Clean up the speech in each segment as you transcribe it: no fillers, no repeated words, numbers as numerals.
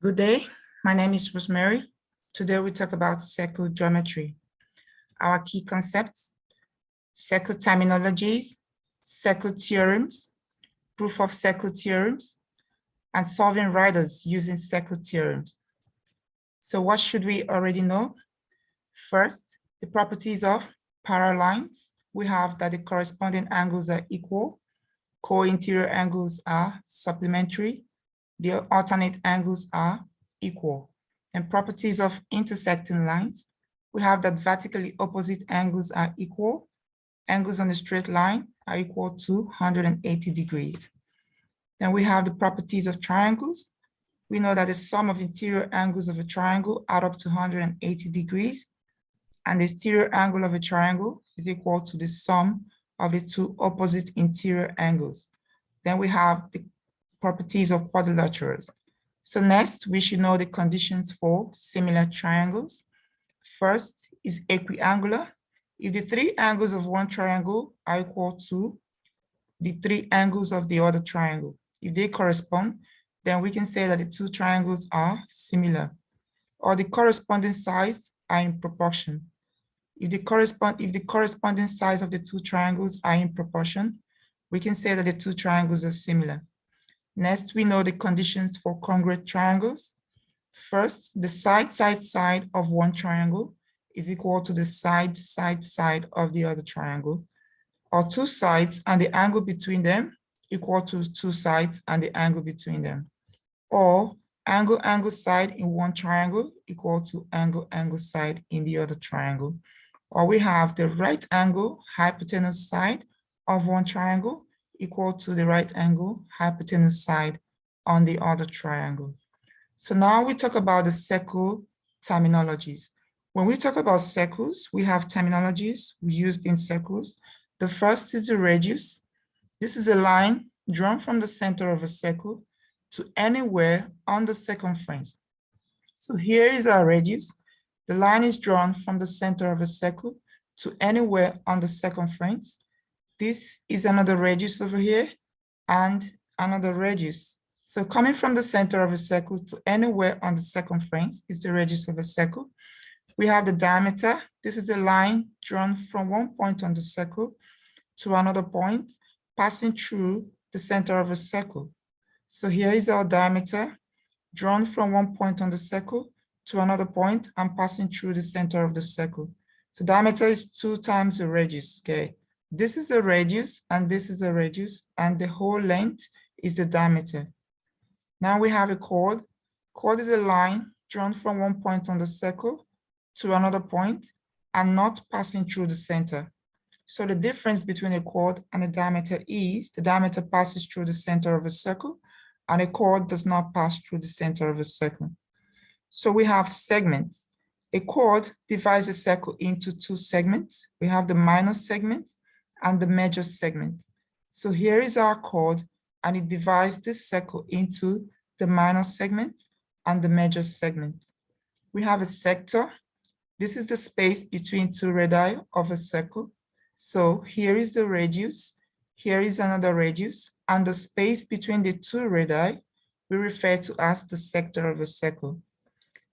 Good day, my name is Rosemary. Today we talk about circle geometry. Our key concepts: circle terminologies, circle theorems, proof of circle theorems, and solving riders using circle theorems. So what should we already know? First, the properties of parallel lines. We have that the corresponding angles are equal, co-interior angles are supplementary, the alternate angles are equal. And properties of intersecting lines, we have that vertically opposite angles are equal. Angles on a straight line are equal to 180 degrees. Then we have the properties of triangles. We know that the sum of interior angles of a triangle add up to 180 degrees, and the exterior angle of a triangle is equal to the sum of the two opposite interior angles. Then we have the properties of quadrilaterals. So next, we should know the conditions for similar triangles. First is equiangular. If the three angles of one triangle are equal to the three angles of the other triangle, if they correspond, then we can say that the two triangles are similar, or the corresponding sides are in proportion. If the corresponding sides of the two triangles are in proportion, we can say that the two triangles are similar. Next, we know the conditions for congruent triangles. First, the side of one triangle is equal to the side of the other triangle, or two sides and the angle between them equal to two sides and the angle between them, or angle side in one triangle equal to angle side in the other triangle. Or we have the right angle hypotenuse side of one triangle equal to the right angle hypotenuse side on the other triangle. So now we talk about the circle terminologies. When we talk about circles, we have terminologies we used in circles. The first is the radius. This is a line drawn from the center of a circle to anywhere on the circumference. So here is our radius. The line is drawn from the center of a circle to anywhere on the circumference. This is another radius over here and another radius. So coming from the center of a circle to anywhere on the circumference is the radius of a circle. We have the diameter. This is the line drawn from one point on the circle to another point, passing through the center of a circle. So here is our diameter, drawn from one point on the circle to another point and passing through the center of the circle. So diameter is 2 times the radius, okay? This is a radius and this is a radius, and the whole length is the diameter. Now we have a chord. Chord is a line drawn from one point on the circle to another point and not passing through the center. So the difference between a chord and a diameter is the diameter passes through the center of a circle and a chord does not pass through the center of a circle. So we have segments. A chord divides a circle into 2 segments. We have the minor segment and the major segment. So here is our chord, and it divides this circle into the minor segment and the major segment. We have a sector. This is the space between 2 radii of a circle. So here is the radius, here is another radius, and the space between the 2 radii we refer to as the sector of a circle.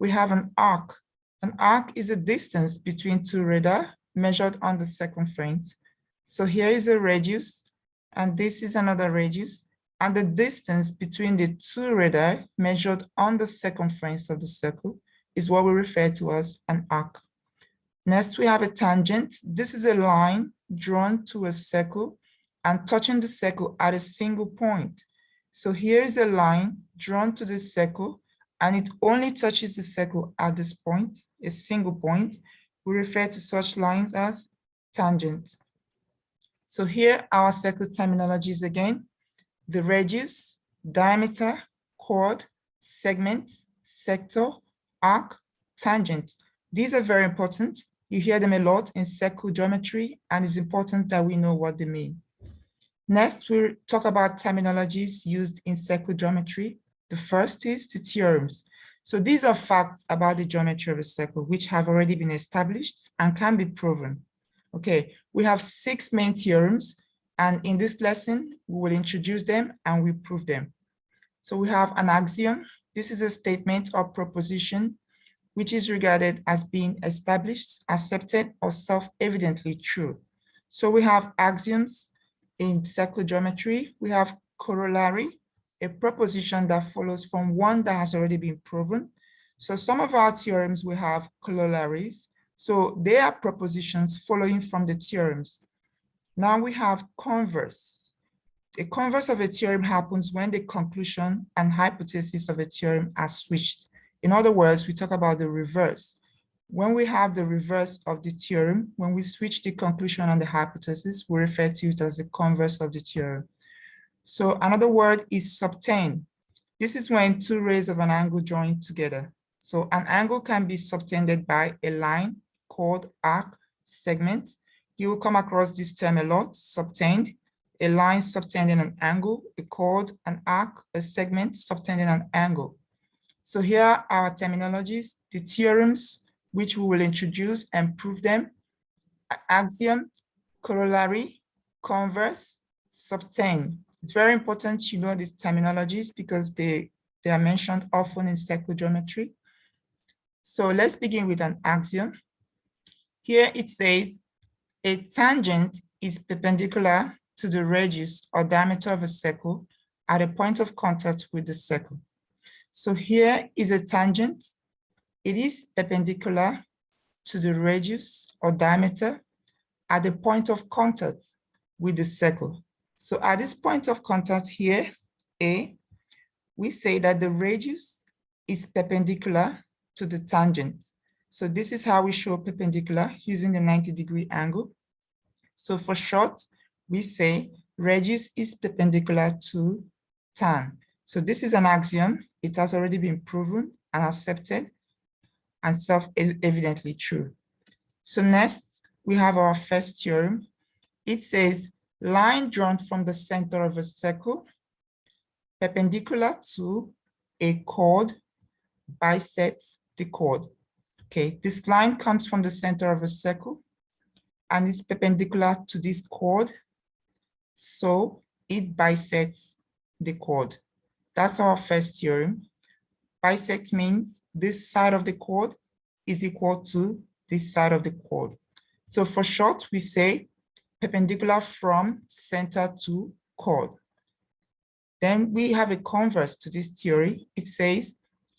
We have an arc. An arc is the distance between 2 radii measured on the circumference. So here is a radius, and this is another radius, and the distance between the 2 radii measured on the circumference of the circle is what we refer to as an arc. Next, we have a tangent. This is a line drawn to a circle and touching the circle at a single point. So here is a line drawn to the circle, and it only touches the circle at this point, a single point. We refer to such lines as tangents. So here are our circle terminologies again: the radius, diameter, chord, segment, sector, arc, tangent. These are very important. You hear them a lot in circle geometry, and it's important that we know what they mean. Next, we'll talk about terminologies used in circle geometry. The first is the theorems. So these are facts about the geometry of a circle which have already been established and can be proven. Okay, we have 6 main theorems, and in this lesson, we will introduce them and we prove them. So we have an axiom. This is a statement or proposition which is regarded as being established, accepted, or self-evidently true. So we have axioms in circle geometry. We have corollary, a proposition that follows from one that has already been proven. So some of our theorems, we have corollaries. So they are propositions following from the theorems. Now we have converse. The converse of a theorem happens when the conclusion and hypothesis of a theorem are switched. In other words, we talk about the reverse. When we have the reverse of the theorem, when we switch the conclusion and the hypothesis, we refer to it as the converse of the theorem. So another word is subtend. This is when two rays of an angle join together. So an angle can be subtended by a line, chord, arc, segment. You will come across this term a lot, subtend. A line subtending an angle, a chord, an arc, a segment subtending an angle. So here are our terminologies, the theorems, which we will introduce and prove them: axiom, corollary, converse, subtend. It's very important you know these terminologies because they are mentioned often in circle geometry. So let's begin with an axiom. Here it says, a tangent is perpendicular to the radius or diameter of a circle at a point of contact with the circle. So here is a tangent. It is perpendicular to the radius or diameter at the point of contact with the circle. So at this point of contact here, A, we say that the radius is perpendicular to the tangent. So this is how we show perpendicular using the 90-degree angle. So for short, we say radius is perpendicular to tan. So this is an axiom. It has already been proven and accepted and self-evidently true. So next, we have our first theorem. It says, line drawn from the center of a circle perpendicular to a chord bisects the chord. Okay, this line comes from the center of a circle and is perpendicular to this chord, so it bisects the chord. That's our first theorem. Bisect means this side of the chord is equal to this side of the chord. So for short, we say perpendicular from center to chord. Then we have a converse to this theory. It says,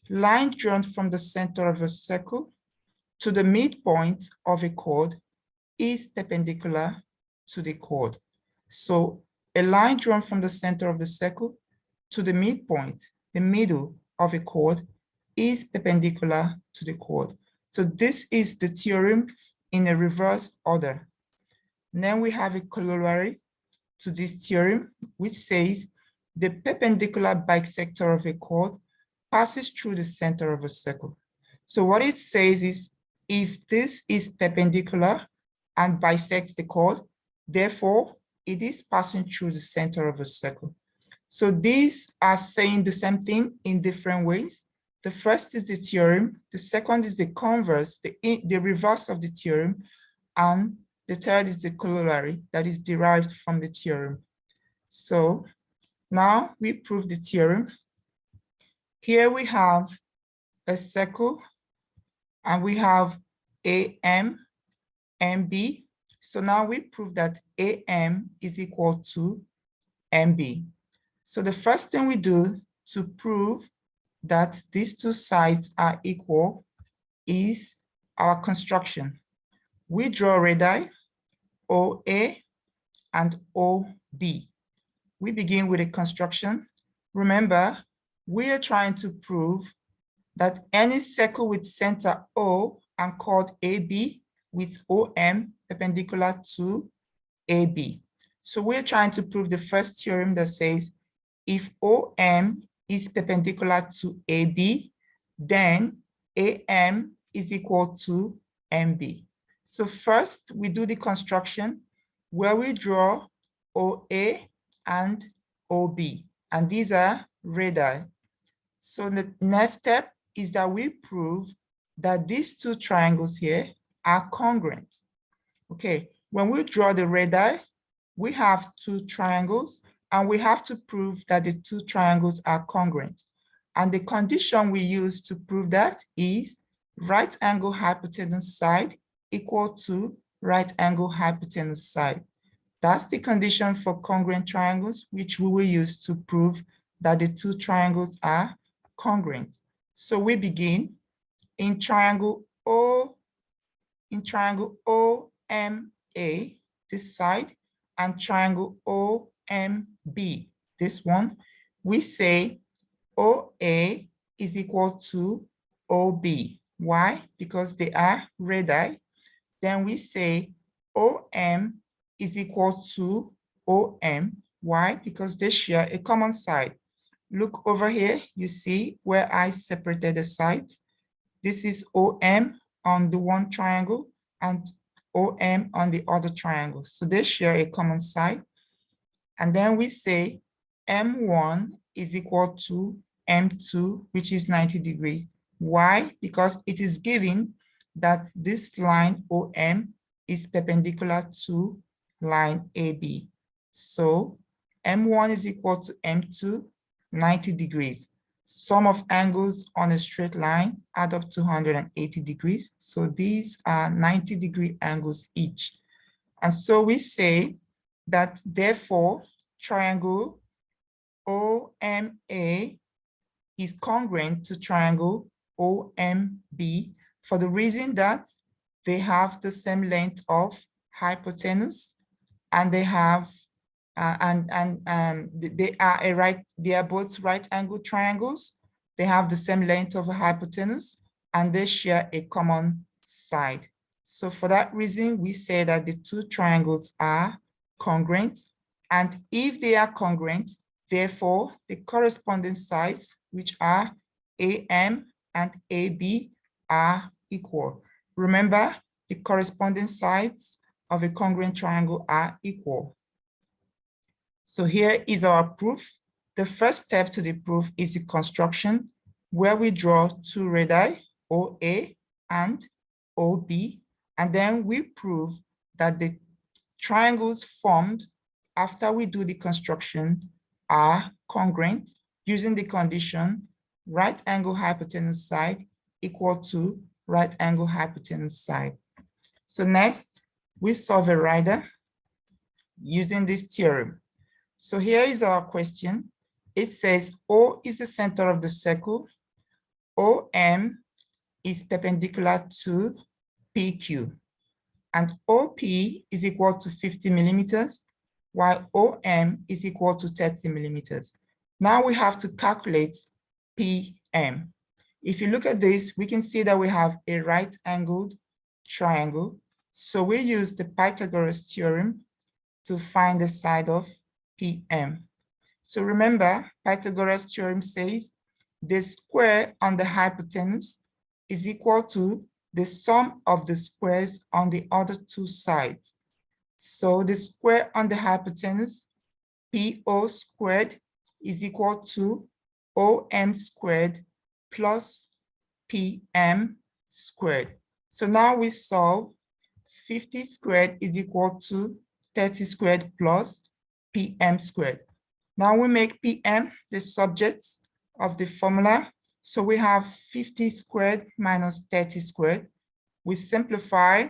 line drawn from the center of a circle to the midpoint of a chord is perpendicular to the chord. So a line drawn from the center of the circle to the midpoint, the middle of a chord, is perpendicular to the chord. So this is the theorem in a reverse order. And then we have a corollary to this theorem, which says the perpendicular bisector of a chord passes through the center of a circle. So what it says is, if this is perpendicular and bisects the chord, therefore it is passing through the center of a circle. So these are saying the same thing in different ways. The first is the theorem, the second is the converse, the reverse of the theorem, and the third is the corollary that is derived from the theorem. So now we prove the theorem. Here we have a circle and we have AM, MB. So now we prove that AM is equal to MB. So the first thing we do to prove that these two sides are equal is our construction. We draw radii, OA and OB. We begin with a construction. Remember, we are trying to prove that any circle with center O and chord AB with OM perpendicular to AB. So we're trying to prove the first theorem that says if OM is perpendicular to AB, then AM is equal to MB. So first we do the construction where we draw OA and OB, and these are radii. So the next step is that we prove that these two triangles here are congruent. Okay, when we draw the radii, we have two triangles and we have to prove that the two triangles are congruent. And the condition we use to prove that is right angle hypotenuse side equal to right angle hypotenuse side. That's the condition for congruent triangles, which we will use to prove that the two triangles are congruent. So we begin in triangle OMA, this side, and triangle OMB, this one. We say OA is equal to OB. Why? Because they are radii. Then we say OM is equal to OM. Why? Because they share a common side. Look over here, you see where I separated the sides. This is OM on the one triangle and OM on the other triangle. So they share a common side. And then we say M1 is equal to M2, which is 90 degrees. Why? Because it is given that this line OM is perpendicular to line AB. So M1 is equal to M2, 90 degrees. Sum of angles on a straight line add up to 180 degrees. So these are 90-degree angles each. And so we say that therefore triangle OMA is congruent to triangle OMB for the reason that they have the same length of hypotenuse and they have they are both right angle triangles. They have the same length of a hypotenuse and they share a common side. So for that reason, we say that the two triangles are congruent. And if they are congruent, therefore the corresponding sides, which are AM and AB, are equal. Remember, the corresponding sides of a congruent triangle are equal. So here is our proof. The first step to the proof is the construction, where we draw two radii, OA and OB, and then we prove that the triangles formed after we do the construction are congruent using the condition right angle hypotenuse side equal to right angle hypotenuse side. So next, we solve a rider using this theorem. So here is our question. It says O is the center of the circle. OM is perpendicular to PQ. And OP is equal to 50 millimeters, while OM is equal to 30 millimeters. Now we have to calculate PM. If you look at this, we can see that we have a right-angled triangle. So we use the Pythagoras theorem to find the side of PM. So remember, Pythagoras theorem says the square on the hypotenuse is equal to the sum of the squares on the other two sides. So the square on the hypotenuse, PO squared, is equal to OM squared plus PM squared. So now we solve 50 squared is equal to 30 squared plus PM squared. Now we make PM the subject of the formula. So we have 50 squared minus 30 squared. We simplify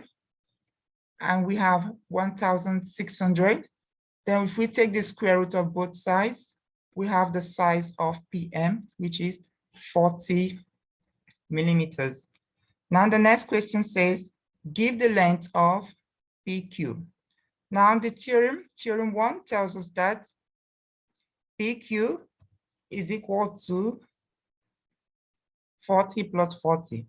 and we have 1,600. Then if we take the square root of both sides, we have the size of PM, which is 40 millimeters. Now the next question says, give the length of PQ. Now the theorem 1 tells us that PQ is equal to 40 plus 40,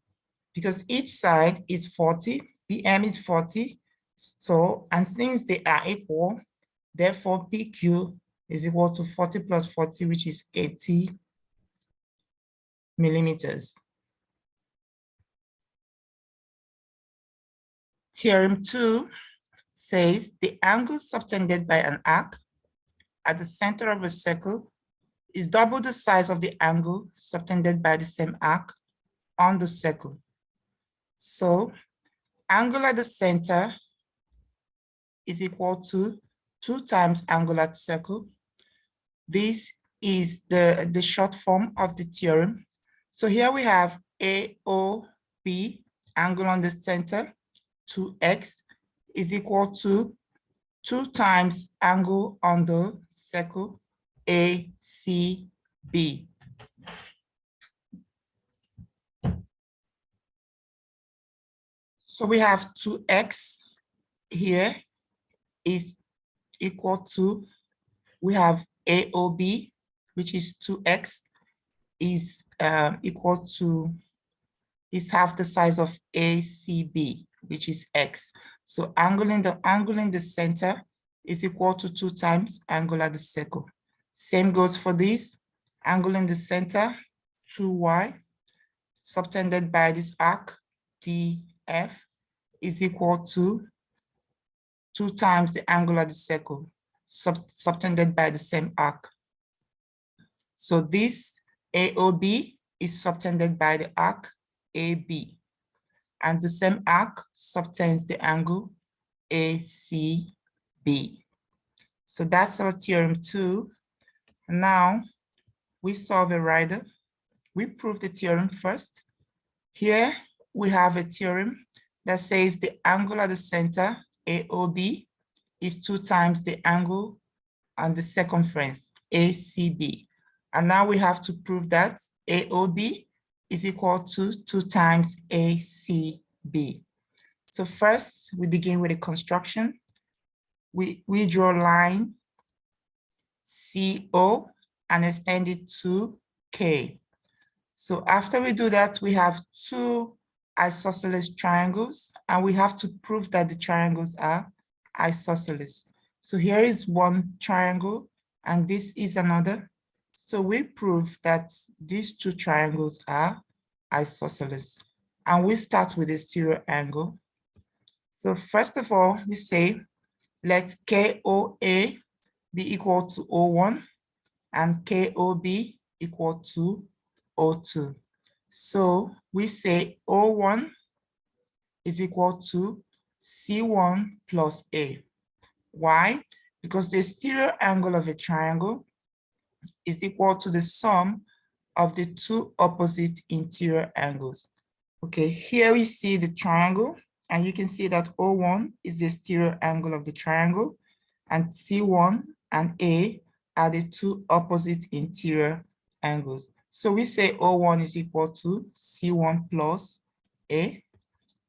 because each side is 40, PM is 40, so, and since they are equal, therefore PQ is equal to 40 plus 40, which is 80 millimeters. Theorem 2 says the angle subtended by an arc at the center of a circle is double the size of the angle subtended by the same arc on the circle. So angle at the center is equal to 2 times angle at circle. This is the short form of the theorem. So here we have AOB, angle on the center, 2x is equal to 2 times angle on the circle ACB. So we have 2x here is equal to, we have AOB, which is 2x, is equal to, is half the size of ACB, which is x. So angle in the center is equal to 2 times angle at the circle. Same goes for this, angle in the center, 2y, subtended by this arc, DF, is equal to 2 times the angle at the circle, subtended by the same arc. So this AOB is subtended by the arc AB, and the same arc subtends the angle ACB. So that's our theorem 2. Now we solve a rider. We prove the theorem first. Here we have a theorem that says the angle at the center, AOB, is 2 times the angle on the circumference, ACB. And now we have to prove that AOB is equal to 2 times ACB. So first, we begin with a construction. We draw a line CO and extend it to K. So after we do that, we have 2 isosceles triangles, and we have to prove that the triangles are isosceles. So here is one triangle, and this is another. So we prove that these 2 triangles are isosceles. And we start with a stereo angle. So first of all, we say, let KOA be equal to O1 and KOB equal to O2. So we say O1 is equal to C1 plus A. Why? Because the stereo angle of a triangle is equal to the sum of the 2 opposite interior angles. Okay, here we see the triangle, and you can see that O1 is the stereo angle of the triangle, and C1 and A are the 2 opposite interior angles. So we say O1 is equal to C1 plus A.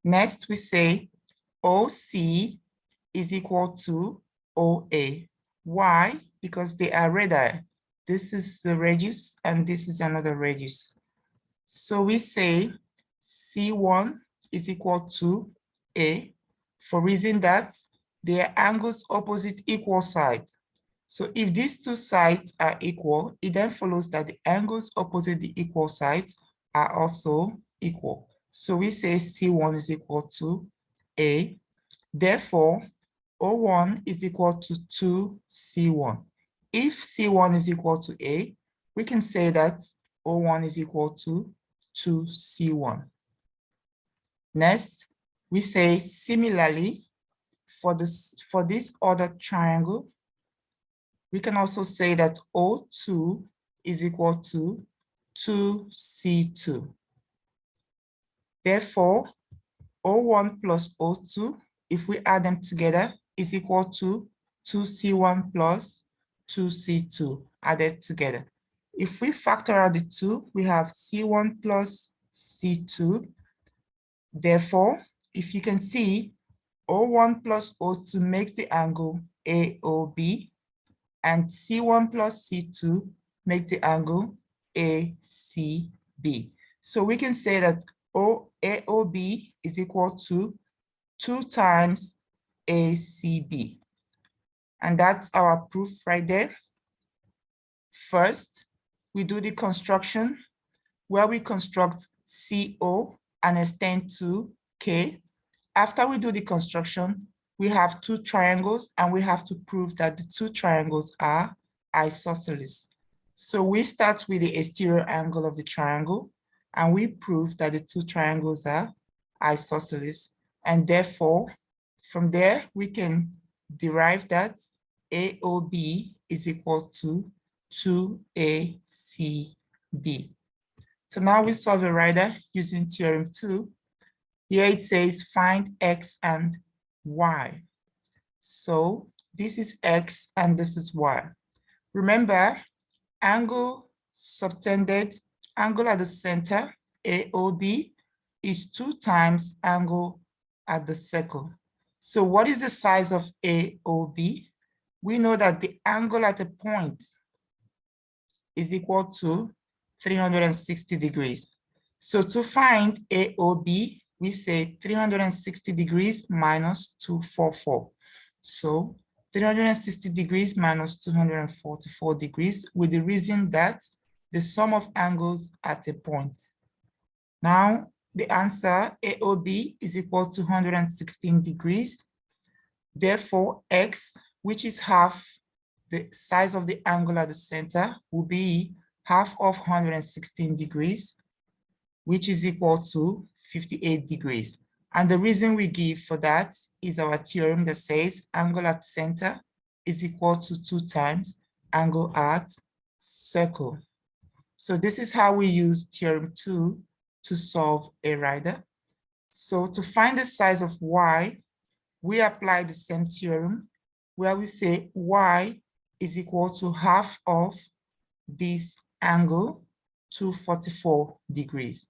Next, we say OC is equal to OA. Why? Because they are radii. This is the radius, and this is another radius. So we say C1 is equal to A, for reason that they are angles opposite equal sides. So if these 2 sides are equal, it then follows that the angles opposite the equal sides are also equal. So we say C1 is equal to A. Therefore, O1 is equal to 2C1. If C1 is equal to A, we can say that O1 is equal to 2C1. Next, we say similarly, for this other triangle, we can also say that O2 is equal to 2C2. Therefore, O1 plus O2, if we add them together, is equal to 2C1 plus 2C2 added together. If we factor out the 2, we have C1 plus C2. Therefore, if you can see, O1 plus O2 makes the angle AOB, and C1 plus C2 makes the angle ACB. So we can say that AOB is equal to 2 times ACB. And that's our proof right there. First, we do the construction where we construct CO and extend to K. After we do the construction, we have 2 triangles, and we have to prove that the 2 triangles are isosceles. So we start with the exterior angle of the triangle, and we prove that the 2 triangles are isosceles. And therefore, from there, we can derive that AOB is equal to 2ACB. So now we solve a rider using theorem 2. Here it says find x and y. So this is x and this is y. Remember, angle subtended, angle at the center, AOB, is 2 times angle at the circle. So what is the size of AOB? We know that the angle at a point is equal to 360 degrees. So to find AOB, we say 360 degrees minus 244. So 360 degrees minus 244 degrees, with the reason that the sum of angles at a point. Now, the answer AOB is equal to 116 degrees. Therefore, x, which is half the size of the angle at the center, will be half of 116 degrees, which is equal to 58 degrees. And the reason we give for that is our theorem that says angle at center is equal to 2 times angle at circle. So this is how we use theorem 2 to solve a rider. So to find the size of y, we apply the same theorem where we say y is equal to half of this angle, 244 degrees,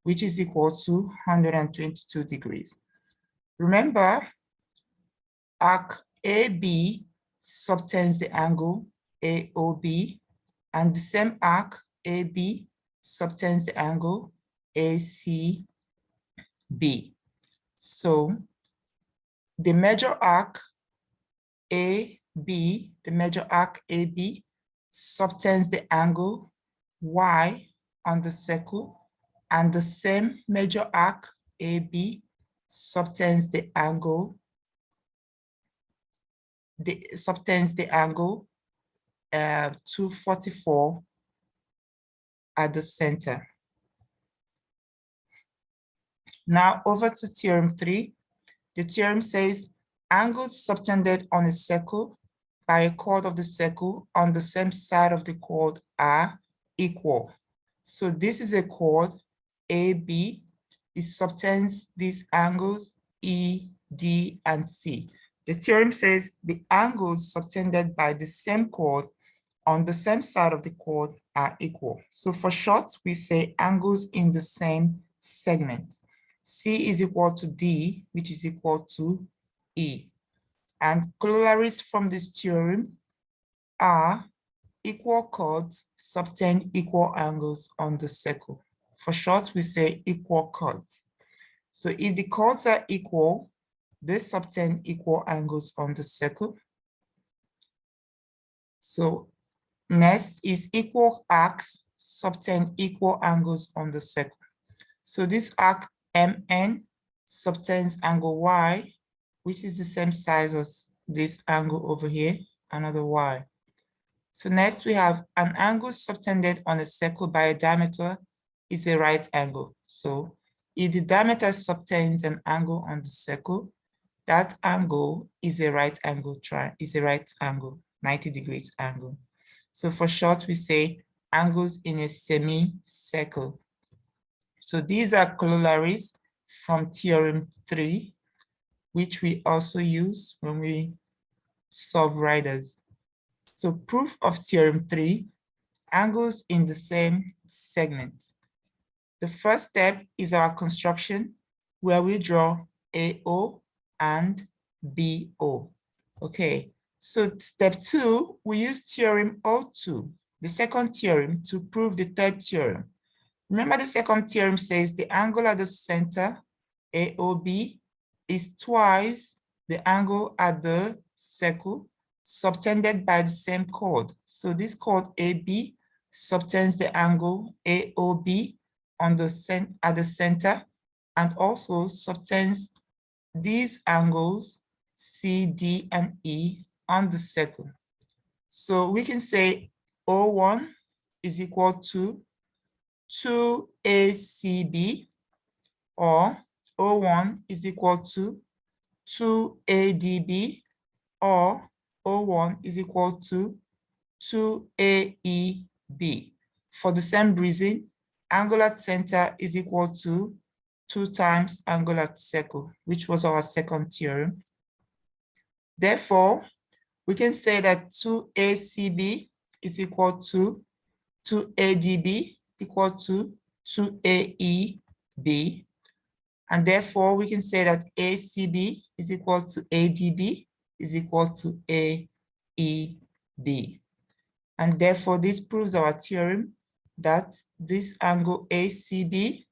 which is equal to 122 degrees. Remember, arc AB subtends the angle AOB, and the same arc AB subtends the angle ACB. So the major arc AB, subtends the angle Y on the circle, and the same major arc AB subtends the angle 244 at the center. Now over to theorem 3. The theorem says angles subtended on a circle by a chord of the circle on the same side of the chord are equal. So this is a chord AB. It subtends these angles E, D, and C. The theorem says the angles subtended by the same chord on the same side of the chord are equal. So for short, we say angles in the same segment. C is equal to D, which is equal to E. And corollaries from this theorem are equal chords subtend equal angles on the circle. For short, we say equal chords. So if the chords are equal, they subtend equal angles on the circle. So next is equal arcs subtend equal angles on the circle. So this arc MN subtends angle Y, which is the same size as this angle over here, another Y. So next we have an angle subtended on a circle by a diameter is a right angle. So if the diameter subtends an angle on the circle, that angle is a right angle, 90 degrees angle. So for short, we say angles in a semicircle. So these are corollaries from theorem 3, which we also use when we solve riders. So proof of theorem 3, angles in the same segment. The first step is our construction, where we draw AO and BO. Okay, so step 2, we use theorem O2, the second theorem, to prove the third theorem. Remember, the second theorem says the angle at the center, AOB, is twice the angle at the circle subtended by the same chord. So this chord AB subtends the angle AOB at the center, and also subtends these angles C, D, and E on the circle. So we can say O1 is equal to 2ACB, or O1 is equal to 2ADB, or O1 is equal to 2AEB. For the same reason, angle at center is equal to 2 times angle at circle, which was our second theorem. Therefore, we can say that 2ACB is equal to 2ADB equal to 2AEB. And therefore, we can say that ACB is equal to ADB is equal to AEB. And therefore, this proves our theorem that this angle ACB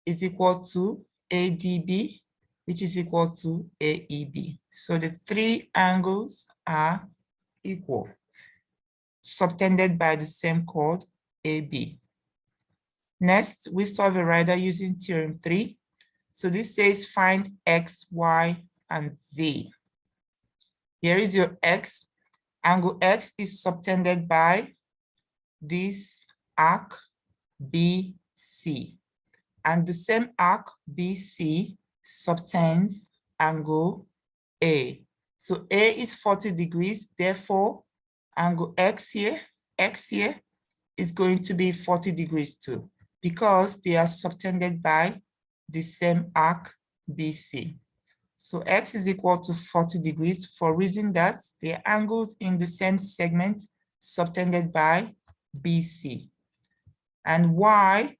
is equal to ADB, which is equal to AEB. So the three angles are equal, subtended by the same chord, AB. Next, we solve a rider using theorem 3. So this says find X, Y, and Z. Here is your X. Angle X is subtended by this arc BC. And the same arc BC subtends angle A. So A is 40 degrees, therefore angle X here is going to be 40 degrees too, because they are subtended by the same arc BC. So X is equal to 40 degrees for reason that they are angles in the same segment subtended by BC. And Y,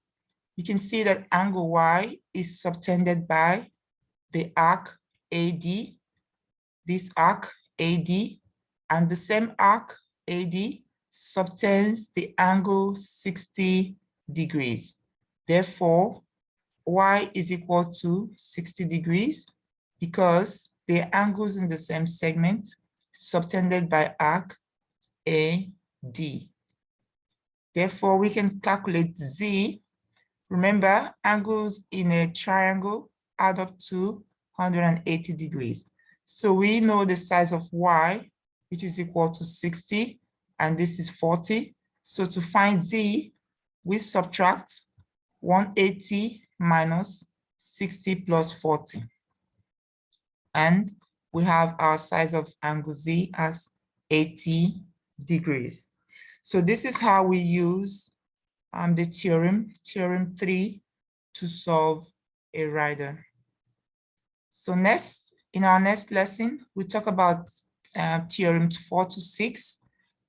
you can see that angle Y is subtended by the arc AD, this arc AD, and the same arc AD subtends the angle 60 degrees. Therefore, Y is equal to 60 degrees because they are angles in the same segment subtended by arc AD. Therefore, we can calculate Z. Remember, angles in a triangle add up to 180 degrees. So we know the size of Y, which is equal to 60, and this is 40. So to find Z, we subtract 180 minus 60 plus 40. And we have our size of angle Z as 80 degrees. So this is how we use the theorem 3, to solve a rider. So next, in our next lesson, we talk about theorems 4 to 6,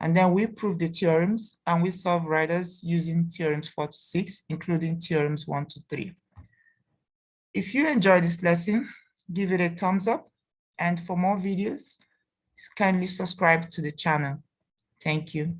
and then we prove the theorems and we solve riders using theorems 4 to 6, including theorems 1 to 3. If you enjoyed this lesson, give it a thumbs up, and for more videos, kindly subscribe to the channel. Thank you.